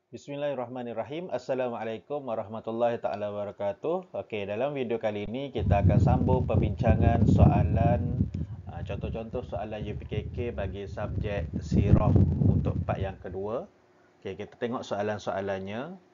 Bismillahirrahmanirrahim. Assalamualaikum warahmatullahi taala wabarakatuh. Okey, dalam video kali ini kita akan sambung perbincangan soalan contoh-contoh soalan UPKK bagi subjek sirah untuk part yang kedua. Okey, kita tengok soalan-soalannya.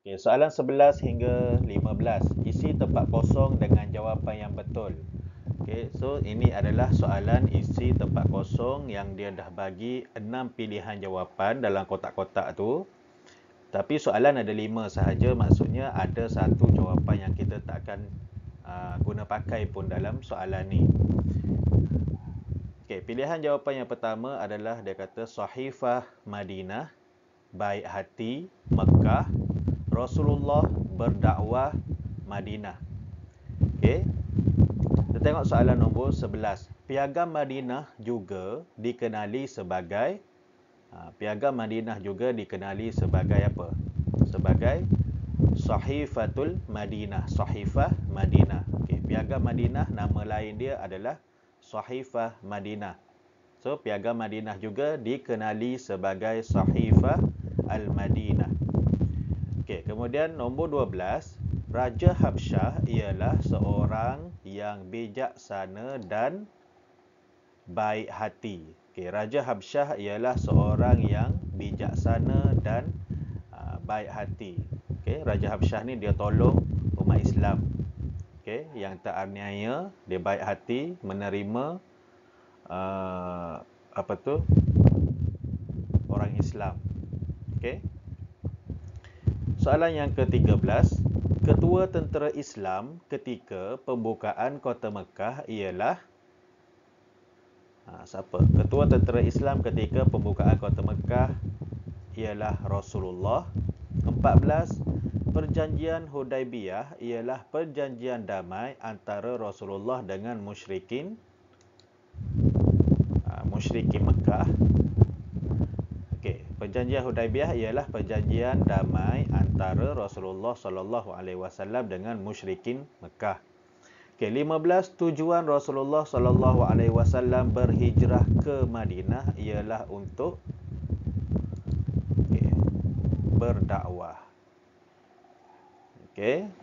Okey, soalan 11 hingga 15. Isi tempat kosong dengan jawapan yang betul. Okey, so ini adalah soalan isi tempat kosong yang dia dah bagi 6 pilihan jawapan dalam kotak-kotak tu. Tapi soalan ada 5 sahaja, maksudnya ada satu jawapan yang kita tak akan guna pakai pun dalam soalan ni. Okey, pilihan jawapan yang pertama adalah dia kata Sahifah Madinah, baik hati Mekah, Rasulullah berdakwah Madinah. Okey. Kita tengok soalan nombor 11. Piagam Madinah juga dikenali sebagai Piagam Madinah juga dikenali sebagai apa? Sebagai Sahifatul Madinah. Sahifah Madinah. Okey, Piagam Madinah nama lain dia adalah Sahifah Madinah. So, Piagam Madinah juga dikenali sebagai Sahifah Al-Madinah. Okey, kemudian nombor 12, Raja Habsyah ialah seorang yang bijaksana dan baik hati. Okey, Raja Habsyah ialah seorang yang bijaksana dan baik hati. Okey, Raja Habsyah ni dia tolong umat Islam. Okey, yang tak aniaya, dia baik hati, menerima orang Islam. Okey. Soalan yang ke-13, Ketua Tentera Islam ketika pembukaan Kota Mekah ialah siapa? Ketua Tentera Islam ketika pembukaan Kota Mekah ialah Rasulullah. 14, Perjanjian Hudaibiyah ialah perjanjian damai antara Rasulullah dengan musyrikin Mekah. Perjanjian Hudaibiyah ialah perjanjian damai antara Rasulullah SAW dengan musyrikin Mekah. 15, tujuan Rasulullah SAW berhijrah ke Madinah ialah untuk berdakwah.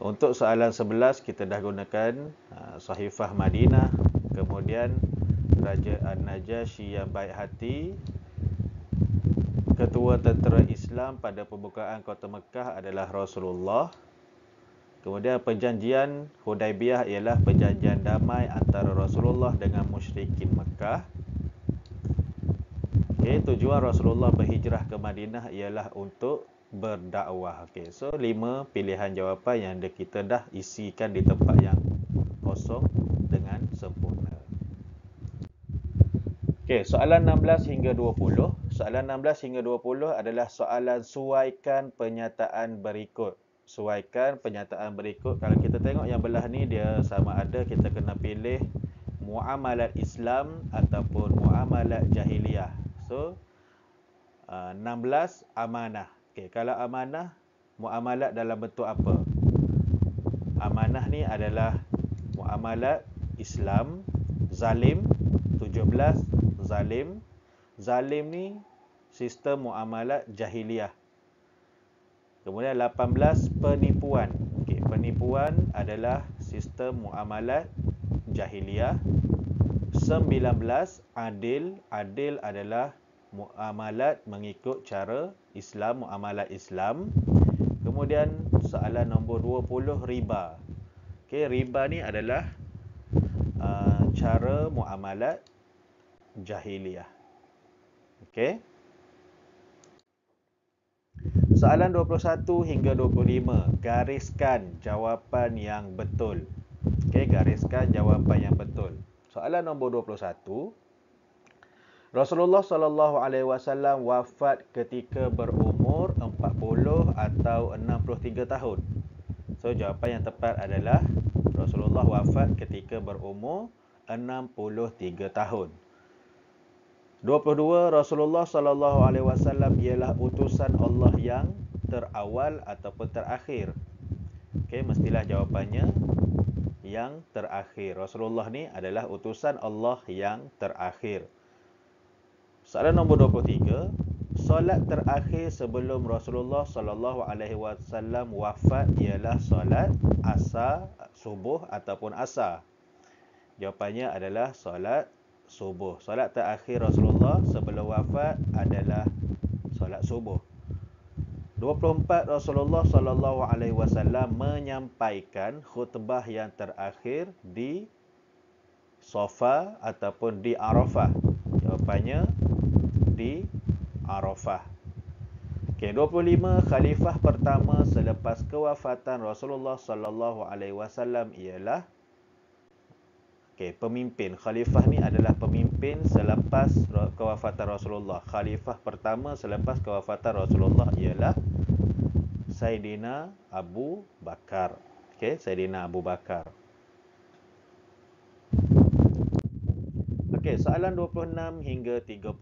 Untuk soalan 11 kita dah gunakan Sahifah Madinah, kemudian Raja An-Najasyi yang baik hati. Ketua Tentera Islam pada pembukaan Kota Mekah adalah Rasulullah. Kemudian perjanjian Hudaibiyah ialah perjanjian damai antara Rasulullah dengan musyrikin Mekah. Tujuan Rasulullah berhijrah ke Madinah ialah untuk berdakwah. So 5 pilihan jawapan yang kita dah isikan di tempat yang kosong dengan sempurna. Soalan 16 hingga 20. Soalan 16 hingga 20 adalah soalan suaikan pernyataan berikut. Suaikan pernyataan berikut. Kalau kita tengok yang belah ni, dia sama ada kita kena pilih muamalat Islam ataupun muamalat jahiliyah. So, 16 amanah. Kalau amanah, muamalat dalam bentuk apa? Amanah ni adalah muamalat Islam. Zalim, 17 zalim. Zalim ni sistem muamalat jahiliyah. Kemudian 18 penipuan. Penipuan adalah sistem muamalat jahiliyah. 19 adil. Adil adalah muamalat mengikut cara Islam, muamalat Islam. Kemudian soalan nombor 20 riba. Riba ni adalah cara muamalat jahiliyah. Soalan 21 hingga 25. Gariskan jawapan yang betul. Gariskan jawapan yang betul. Soalan nombor 21. Rasulullah SAW wafat ketika berumur 40 atau 63 tahun. So jawapan yang tepat adalah Rasulullah wafat ketika berumur 63 tahun. 22, Rasulullah sallallahu alaihi wasallam ialah utusan Allah yang terawal ataupun terakhir. Okey, mestilah jawapannya yang terakhir. Rasulullah ni adalah utusan Allah yang terakhir. Soalan nombor 23, solat terakhir sebelum Rasulullah sallallahu alaihi wasallam wafat ialah solat asar, subuh ataupun asar. Jawapannya adalah solat subuh. Solat terakhir Rasulullah sebelum wafat adalah solat subuh. 24, Rasulullah sallallahu alaihi wasallam menyampaikan khutbah yang terakhir di Safa ataupun di Arafah. Jawapannya di Arafah. Okey, 25, khalifah pertama selepas kewafatan Rasulullah sallallahu alaihi wasallam ialah pemimpin. Khalifah ni adalah pemimpin selepas kewafatan Rasulullah. Khalifah pertama selepas kewafatan Rasulullah ialah Saidina Abu Bakar. Saidina Abu Bakar. Soalan 26 hingga 30.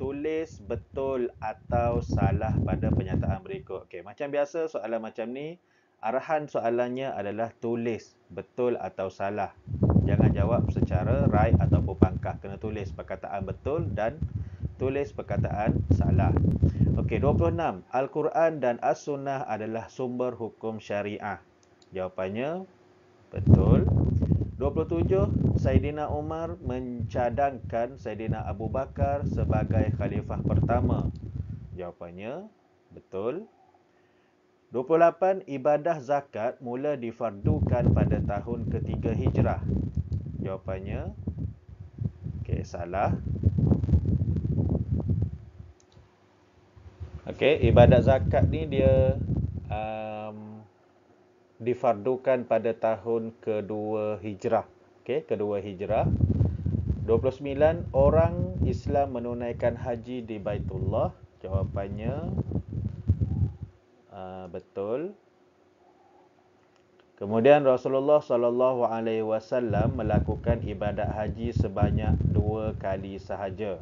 Tulis betul atau salah pada pernyataan berikut. Macam biasa soalan macam ni, arahan soalannya adalah tulis betul atau salah. Jangan jawab secara right ataupun pangkah. Kena tulis perkataan betul dan tulis perkataan salah. 26. Al-Quran dan As-Sunnah adalah sumber hukum syariah. Jawapannya betul. 27. Saidina Umar mencadangkan Saidina Abu Bakar sebagai khalifah pertama. Jawapannya betul. 28. Ibadah zakat mula difardukan pada tahun ketiga Hijrah. Jawapannya salah. Ibadat zakat ni dia difardukan pada tahun kedua Hijrah. Kedua Hijrah. 29. Orang Islam menunaikan haji di Baitullah. Jawapannya betul. Kemudian Rasulullah sallallahu alaihi wasallam melakukan ibadat haji sebanyak 2 kali sahaja.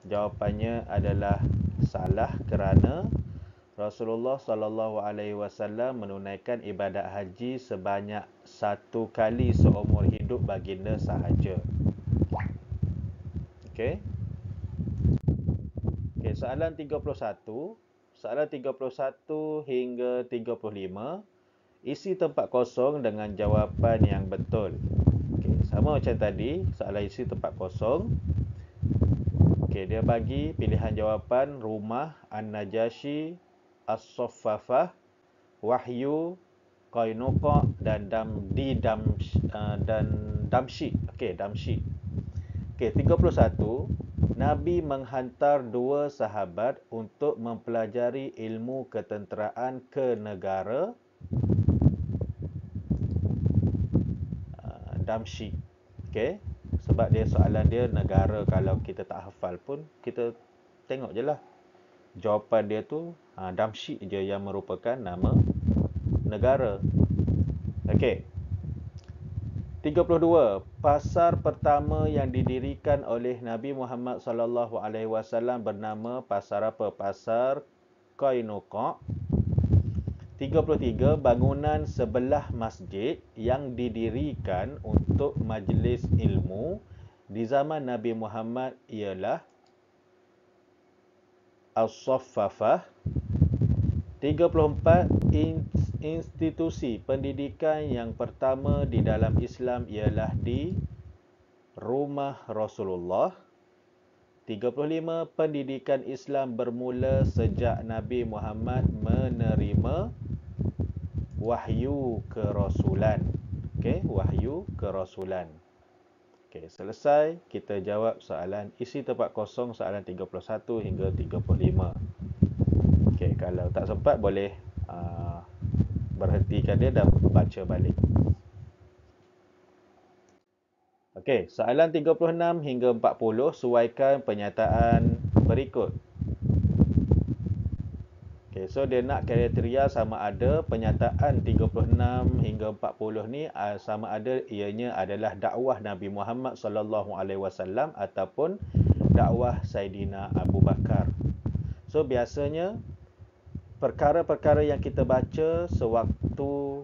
Jawapannya adalah salah kerana Rasulullah sallallahu alaihi wasallam menunaikan ibadat haji sebanyak 1 kali seumur hidup baginda sahaja. Soalan 31. Soalan 31 hingga 35. Isi tempat kosong dengan jawapan yang betul. Sama macam tadi, soalan isi tempat kosong. Dia bagi pilihan jawapan rumah, An-Najashi, As-Saffafah, Wahyu, Qainuqa dan Damsyik. Damsyik. 31. Nabi menghantar 2 sahabat untuk mempelajari ilmu ketenteraan ke negara Damsyik. Sebab dia soalan dia negara, kalau kita tak hafal pun kita tengok je lah. Jawapan dia tu Damsyik je yang merupakan nama negara. 32. Pasar pertama yang didirikan oleh Nabi Muhammad sallallahu alaihi wasallam bernama pasar apa? Pasar Qainuqa. 33. Bangunan sebelah masjid yang didirikan untuk majlis ilmu di zaman Nabi Muhammad ialah As-Saffafah. 34. Institusi pendidikan yang pertama di dalam Islam ialah di Rumah Rasulullah. 35. Pendidikan Islam bermula sejak Nabi Muhammad menerima wahyu kerasulan. Wahyu kerasulan. Selesai. Kita jawab soalan isi tempat kosong soalan 31 hingga 35. Kalau tak sempat boleh berhentikan dia dan baca balik. Soalan 36 hingga 40, suaikan pernyataan berikut. So dia nak kriteria sama ada pernyataan 36 hingga 40 ni sama ada ianya adalah dakwah Nabi Muhammad sallallahu alaihi wasallam ataupun dakwah Saidina Abu Bakar. So biasanya perkara-perkara yang kita baca sewaktu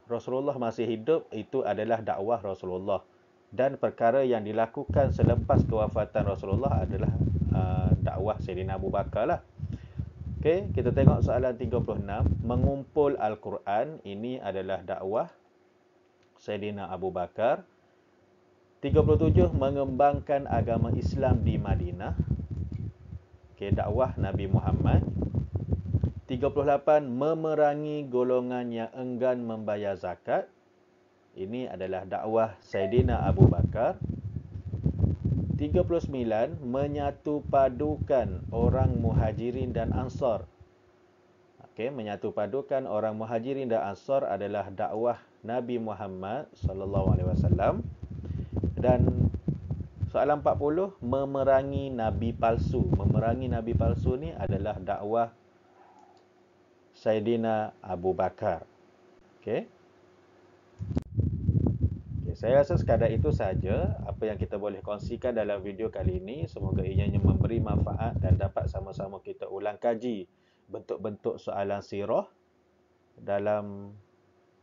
Rasulullah masih hidup itu adalah dakwah Rasulullah, dan perkara yang dilakukan selepas kewafatan Rasulullah adalah dakwah Saidina Abu Bakar lah. Okey, kita tengok soalan 36. Mengumpul Al-Quran, ini adalah dakwah Saidina Abu Bakar. 37. Mengembangkan agama Islam di Madinah. Okey, dakwah Nabi Muhammad. 38. Memerangi golongan yang enggan membayar zakat. Ini adalah dakwah Saidina Abu Bakar. 39. Menyatu padukan orang Muhajirin dan Ansar. Okey, menyatu padukan orang Muhajirin dan Ansar adalah dakwah Nabi Muhammad sallallahu alaihi wasallam. Dan soalan 40, memerangi nabi palsu. Memerangi nabi palsu ni adalah dakwah Saidina Abu Bakar. Okey. Saya rasa sekadar itu sahaja apa yang kita boleh kongsikan dalam video kali ini. Semoga ianya memberi manfaat dan dapat sama-sama kita ulang kaji bentuk-bentuk soalan sirah dalam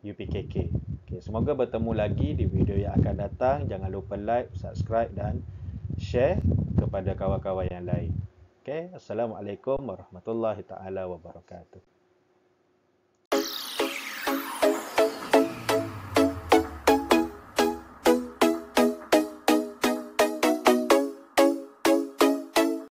UPKK. Okay, semoga bertemu lagi di video yang akan datang. Jangan lupa like, subscribe dan share kepada kawan-kawan yang lain. Okay, Assalamualaikum warahmatullahi taala wabarakatuh.